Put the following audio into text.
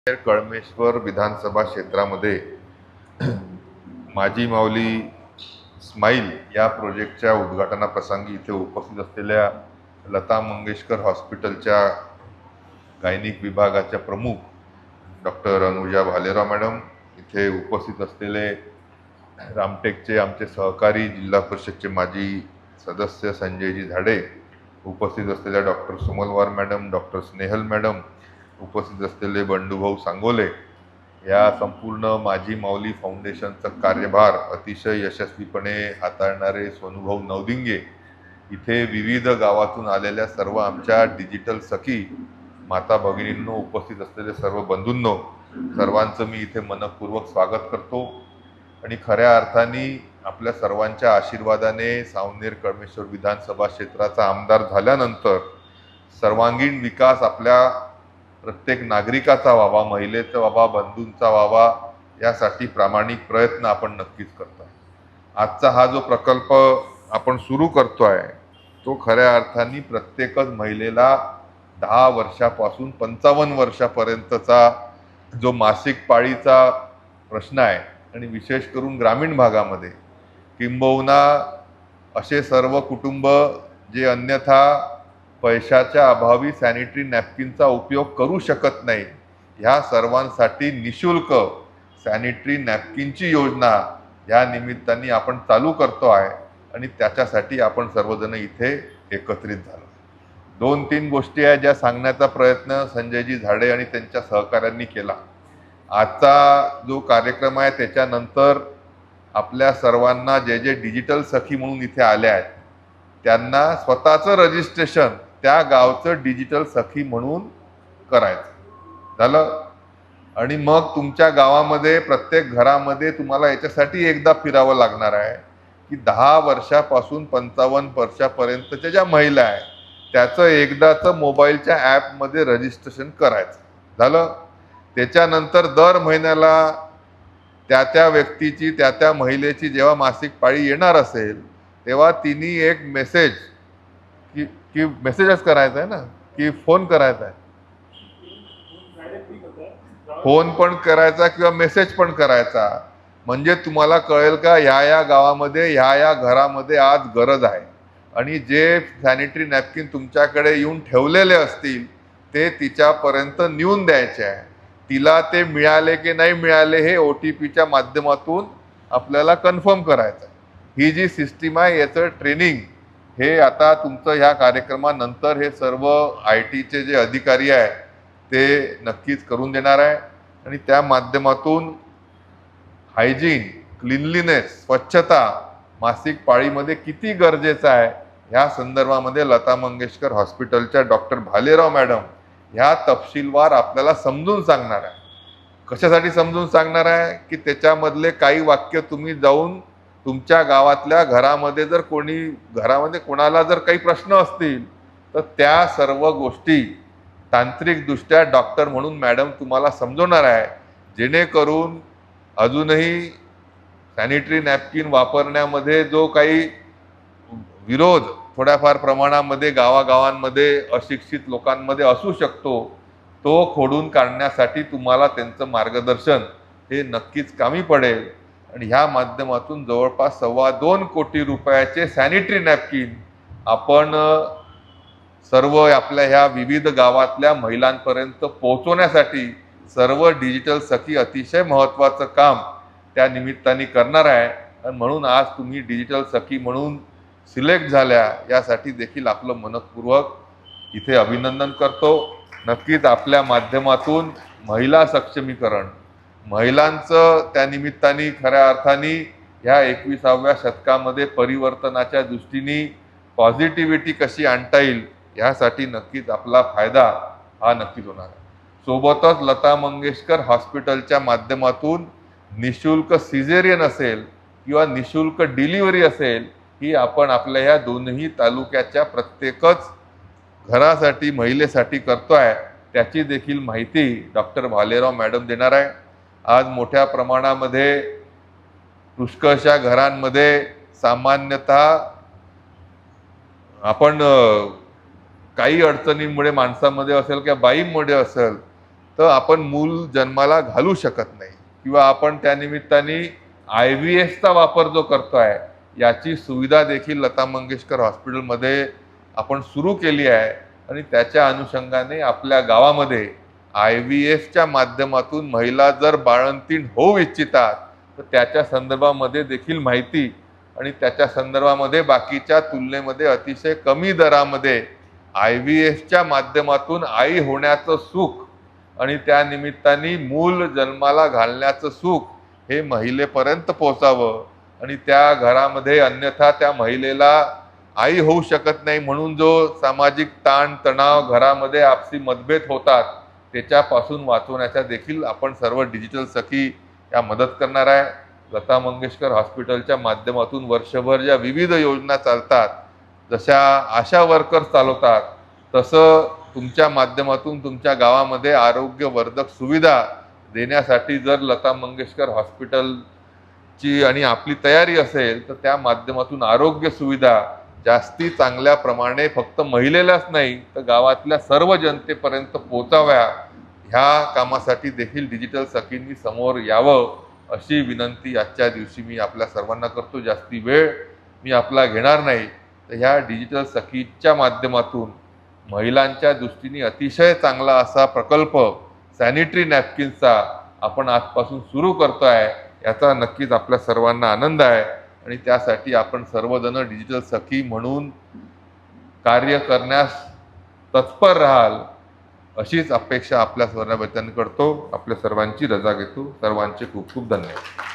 कळमेश्वर विधानसभा क्षेत्रामध्ये माझी माऊली स्माईल या प्रोजेक्टच्या उद्घाटनाप्रसंगी इथे उपस्थित असलेल्या लता मंगेशकर हॉस्पिटलच्या गायनिक विभागाच्या प्रमुख डॉक्टर अनुजा भालेराव मॅडम, इथे उपस्थित असलेले रामटेकचे आमचे सहकारी जिल्हा परिषदचे माजी सदस्य संजयजी झाडे, उपस्थित असलेल्या doctor Sumalwar madam, doctor Snehal madam, उपस्थित असलेले बंडूभाऊ सांगोले, या संपूर्ण माझी माऊली फाउंडेशनचा कार्यभार अतिशय यशस्वीपणे हाताळणारे सोनूभाऊ नवदिंगे, इथे विविध गावातून आलेल्या सर्व आमच्या डिजिटल सखी माता भगिनींनो, उपस्थित असलेले सर्व बंधूंनो, सर्वांचं मी इथे मनपूर्वक स्वागत करतो। आणि खऱ्या अर्थाने आपल्या सर्वांच्या आशीर्वादाने सावनेर कळमेश्वर विधानसभा क्षेत्राचा आमदार झाल्यानंतर सर्वांगीण विकास आपल्या प्रत्येक नागरिकाचा व्हावा, महिलेचा व्हावा, बंधूंचा व्हावा, यासाठी प्रामाणिक प्रयत्न आपण नक्कीच करतोय। आजचा हा जो प्रकल्प आपण सुरू करतोय तो खऱ्या अर्थाने प्रत्येकच महिलेला 10 वर्षापासून 55 वर्षापर्यंतचा जो मासिक पाळीचा प्रश्न आहे, आणि विशेष करून ग्रामीण भागामध्ये किंबहुना असे सर्व कुटुंब जे अन्यथा पैशाच्या अभावी सॅनिटरी नॅपकिनचा उपयोग करू शकत नाही, ह्या सर्वांसाठी निशुल्क सॅनिटरी नॅपकिनची योजना या निमित्ताने आपण चालू करतो आहे। आणि त्याच्यासाठी आपण सर्वजण इथे एकत्रित झालो। 2-3 गोष्टी आहेत ज्या सांगण्याचा प्रयत्न संजयजी झाडे आणि त्यांच्या सहकाऱ्यांनी केला। आजचा जो कार्यक्रम आहे त्याच्यानंतर आपल्या सर्वांना जे जे डिजिटल सखी म्हणून इथे आले आहेत त्यांना स्वतःचं रजिस्ट्रेशन त्या गावचं डिजिटल सखी म्हणून करायचं झालं। आणि मग तुमच्या गावामध्ये प्रत्येक घरामध्ये तुम्हाला याच्यासाठी एकदा फिरावं लागणार आहे की 10 वर्षापासून 55 वर्षापर्यंतच्या ज्या महिला आहेत त्याचं एकदाचं मोबाईलच्या ॲपमध्ये रजिस्ट्रेशन करायचं झालं। त्याच्यानंतर दर महिन्याला त्या व्यक्तीची त्या महिलेची जेव्हा मासिक पाळी येणार असेल तेव्हा तिने एक मेसेज की मेसेजच करायचा आहे ना, की फोन करायचा आहे, फोन पण करायचा किंवा मेसेज पण करायचा, म्हणजे तुम्हाला कळेल का ह्या गावामध्ये ह्या घरामध्ये आज गरज आहे। आणि जे सॅनिटरी नॅपकिन तुमच्याकडे येऊन ठेवलेले असतील ते तिच्यापर्यंत नेऊन द्यायचे आहे। तिला ते मिळाले की नाही मिळाले हे OTPच्या माध्यमातून आपल्याला कन्फर्म करायचं आहे। ही जी सिस्टीम आहे याचं ट्रेनिंग हे आता तुमचं ह्या कार्यक्रमानंतर हे सर्व IT चे जे अधिकारी आहे ते नक्कीच करून देणार आहे। आणि त्या माध्यमातून हायजीन, क्लीनलीनेस, स्वच्छता मासिक पाळीमध्ये किती गरजेचं आहे ह्या संदर्भामध्ये लता मंगेशकर हॉस्पिटलच्या डॉक्टर भालेराव मॅडम ह्या तपशीलवार आपल्याला समजून सांगणार आहे। कशासाठी समजून सांगणार आहे की त्याच्यामधले काही वाक्य तुम्ही जाऊन तुमच्या गावातल्या घरामध्ये जर घरामध्ये कोणाला जर काही प्रश्न असतील तर त्या सर्व गोष्टी तांत्रिकदृष्ट्या डॉक्टर म्हणून मॅडम तुम्हाला समजवणार आहे, जेणेकरून अजूनही सॅनिटरी नॅपकिन वापरण्यामध्ये जो काही विरोध थोड्याफार प्रमाणामध्ये गावागावांमध्ये अशिक्षित लोकांमध्ये असू शकतो तो खोडून काढण्यासाठी तुम्हाला त्यांचं मार्गदर्शन हे नक्कीच कामी पडेल। आणि ह्या माध्यमातून जवळपास 2.25 कोटी रुपयाचे सॅनिटरी नॅपकिन आपण सर्व आपल्या ह्या विविध गावातल्या महिलांपर्यंत पोहोचवण्यासाठी सर्व डिजिटल सखी अतिशय महत्त्वाचं काम त्या निमित्ताने करणार आहे। आणि म्हणून आज तुम्ही डिजिटल सखी म्हणून सिलेक्ट झाल्या यासाठी देखील आपलं मनपूर्वक इथे अभिनंदन करतो। नक्कीच आपल्या माध्यमातून महिला सक्षमीकरण, महिलांचं त्या निमित्ताने खऱ्या अर्थाने ह्या 21व्या शतकामध्ये परिवर्तनाच्या दृष्टीने पॉझिटिव्हिटी कशी आणता येईल यासाठी नक्कीच आपला फायदा हा नक्कीच होणार आहे। सोबतच लता मंगेशकर हॉस्पिटलच्या माध्यमातून निशुल्क सिझेरियन असेल किंवा निशुल्क डिलिव्हरी असेल ही आपण आपल्या ह्या दोन्ही तालुक्याच्या प्रत्येकच घरासाठी महिलेसाठी करतोय, त्याची देखील माहिती डॉक्टर भालेराव मॅडम देणार आहे। आज मोठ्या प्रमाणामध्ये पुष्कळशा घरांमध्ये सामान्यतः आपण काही अडचणींमुळे माणसामध्ये असेल किंवा बाईंमध्ये असेल तर आपण मूल जन्माला घालू शकत नाही, किंवा आपण त्या निमित्ताने IVFचा वापर जो करतोय याची सुविधा देखील लता मंगेशकर हॉस्पिटलमध्ये आपण सुरू केली आहे. आणि त्याच्या अनुषंगाने आपल्या गावामध्ये IVFच्या माध्यमातून महिला जर बाळंतीण होऊ इच्छितात तर त्याच्या संदर्भामध्ये देखील माहिती आणि त्याच्या संदर्भामध्ये बाकीच्या तुलनेमध्ये अतिशय कमी दरामध्ये IVFच्या माध्यमातून आई होण्याचं सुख आणि त्या निमित्ताने मूल जन्माला घालण्याचं सुख हे महिलेपर्यंत पोहोचावं. आणि त्या घरामध्ये अन्यथा त्या महिलेला आई होऊ शकत नाही म्हणून जो सामाजिक ताण तणाव घरामध्ये आपसी मतभेद होतात त्याच्यापासून वाचवण्याच्या देखील आपण सर्व डिजिटल सखी या मदत करणार आहे. लता मंगेशकर हॉस्पिटलच्या माध्यमातून वर्षभर ज्या विविध योजना चालतात, जशा आशा वर्कर्स चालवतात, तसं तुमच्या माध्यमातून तुमच्या गावामध्ये आरोग्यवर्धक सुविधा देण्यासाठी जर लता मंगेशकर हॉस्पिटलची आणि आपली तयारी असेल तर त्या माध्यमातून आरोग्य सुविधा जास्ती चांगल्या प्रमाणे फक्त महिलेलाच नाही तर गावातल्या सर्व जनतेपर्यंत पोहोचाव्या, ह्या कामासाठी देखील डिजिटल सखींनी समोर यावं अशी विनंती आजच्या दिवशी मी आपल्या सर्वांना करतो. जास्ती वेळ मी आपला घेणार नाही. तर ह्या डिजिटल सखीच्या माध्यमातून महिलांच्या दृष्टीने अतिशय चांगला असा प्रकल्प सॅनिटरी नॅपकिन्सचा आपण आजपासून सुरू करतोय, याचा नक्कीच आपल्या सर्वांना आनंद आहे. आणि त्यासाठी आपण सर्वजण डिजिटल सखी म्हणून कार्य करण्यास तत्पर राहाल अशीच अपेक्षा आपल्या सर्वांना करतो. आपल्या सर्वांची रजा घेतो. सर्वांचे खूप खूप धन्यवाद.